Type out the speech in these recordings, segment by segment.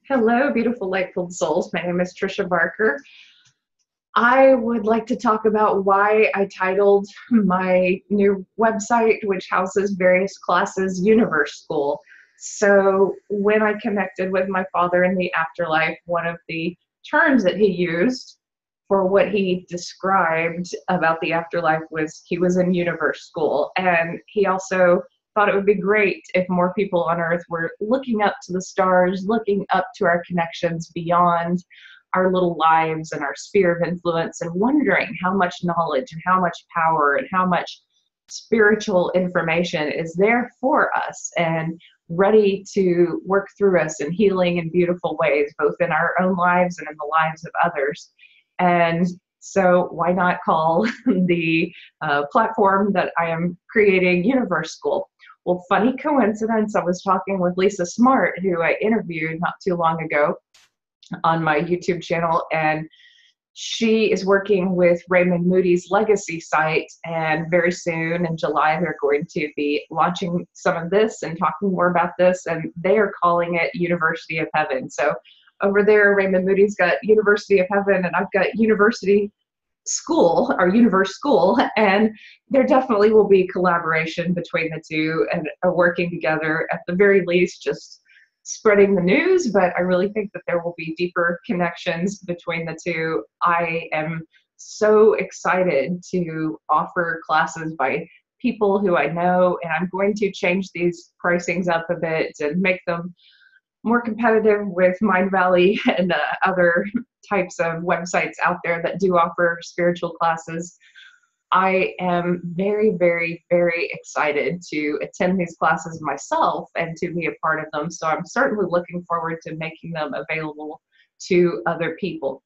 Hello, beautiful, light-filled souls. My name is Trisha Barker. I would like to talk about why I titled my new website, which houses various classes, Universe School. So when I connected with my father in the afterlife, one of the terms that he used for what he described about the afterlife was he was in Universe School. And he also thought it would be great if more people on Earth were looking up to the stars, looking up to our connections beyond our little lives and our sphere of influence, and wondering how much knowledge and how much power and how much spiritual information is there for us and ready to work through us in healing and beautiful ways, both in our own lives and in the lives of others. And so why not call the platform that I am creating Universe School? Well, funny coincidence, I was talking with Lisa Smart, who I interviewed not too long ago on my YouTube channel, and she is working with Raymond Moody's Legacy site, and very soon in July they're going to be launching some of this and talking more about this, and they are calling it University of Heaven. So over there, Raymond Moody's got University of Heaven, and I've got University School, or Universe School, and there definitely will be collaboration between the two and working together, at the very least, just spreading the news. But I really think that there will be deeper connections between the two. I am so excited to offer classes by people who I know, and I'm going to change these pricings up a bit and make them more competitive with Mindvalley and other types of websites out there that do offer spiritual classes. I am very, very, very excited to attend these classes myself and to be a part of them. So I'm certainly looking forward to making them available to other people.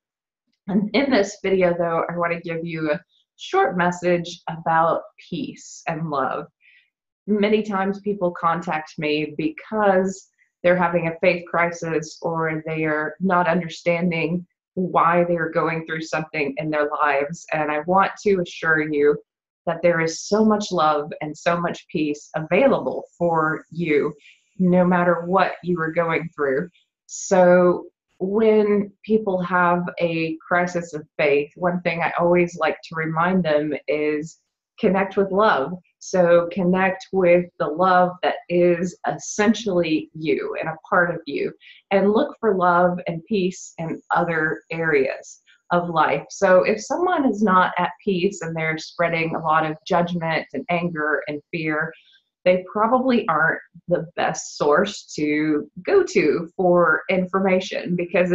And in this video, though, I want to give you a short message about peace and love. Many times people contact me because they're having a faith crisis, or they are not understanding why they're going through something in their lives. And I want to assure you that there is so much love and so much peace available for you, no matter what you are going through. So when people have a crisis of faith, one thing I always like to remind them is connect with love. So connect with the love that is essentially you and a part of you, and look for love and peace in other areas of life. So if someone is not at peace and they're spreading a lot of judgment and anger and fear, they probably aren't the best source to go to for information, because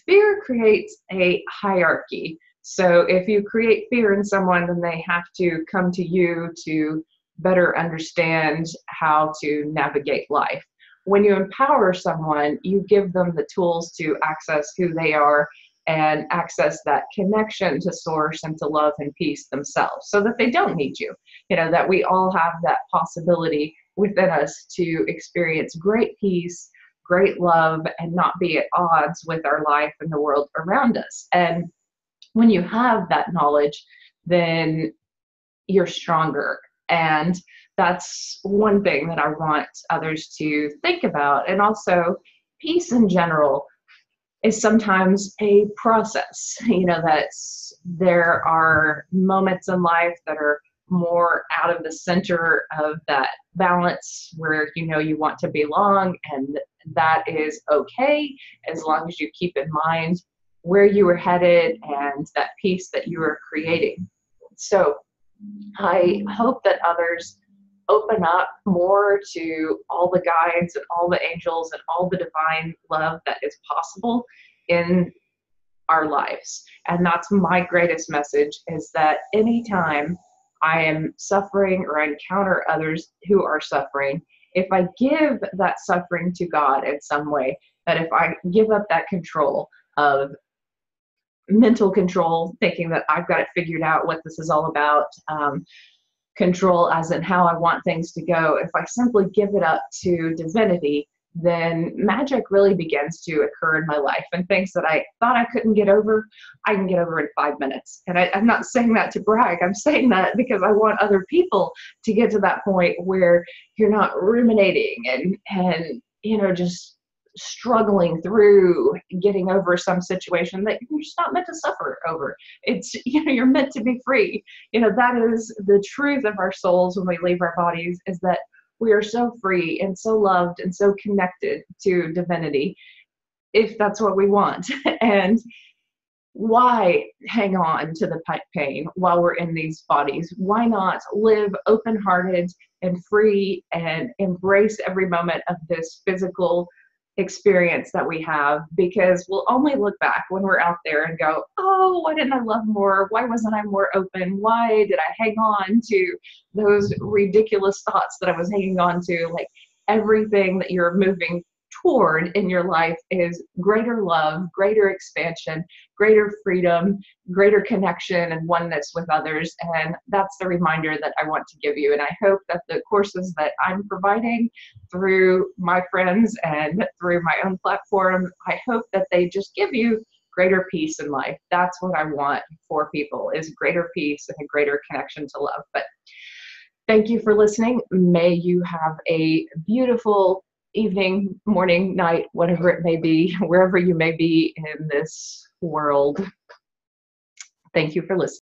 fear creates a hierarchy. So if you create fear in someone, then they have to come to you to better understand how to navigate life. When you empower someone, you give them the tools to access who they are and access that connection to source and to love and peace themselves, so that they don't need you. You know, that we all have that possibility within us to experience great peace, great love, and not be at odds with our life and the world around us. And when you have that knowledge, then you're stronger. And that's one thing that I want others to think about. And also, peace in general is sometimes a process. You know, that there are moments in life that are more out of the center of that balance where you want to belong, and that is okay, as long as you keep in mind where you were headed and that peace that you are creating. So I hope that others open up more to all the guides and all the angels and all the divine love that is possible in our lives. And that's my greatest message, is that anytime I am suffering or I encounter others who are suffering, if I give that suffering to God in some way, that if I give up that control of mental control, thinking that I've got it figured out what this is all about, control as in how I want things to go, if I simply give it up to divinity, then magic really begins to occur in my life. And things that I thought I couldn't get over, I can get over in 5 minutes. And I'm not saying that to brag. I'm saying that because I want other people to get to that point where you're not ruminating and just struggling through getting over some situation that you're just not meant to suffer over. It's, you're meant to be free. That is the truth of our souls when we leave our bodies, is that we are so free and so loved and so connected to divinity, if that's what we want. And why hang on to the pain while we're in these bodies? Why not live open-hearted and free and embrace every moment of this physical experience that we have? Because we'll only look back when we're out there and go, oh, why didn't I love more? Why wasn't I more open? Why did I hang on to those ridiculous thoughts that I was hanging on to? Like, everything that you're moving toward in your life is greater love, greater expansion, greater freedom, greater connection and oneness with others. And that's the reminder that I want to give you. And I hope that the courses that I'm providing through my friends and through my own platform, I hope that they just give you greater peace in life. That's what I want for people, is greater peace and a greater connection to love. But thank you for listening. May you have a beautiful evening, morning, night, whatever it may be, wherever you may be in this world. Thank you for listening.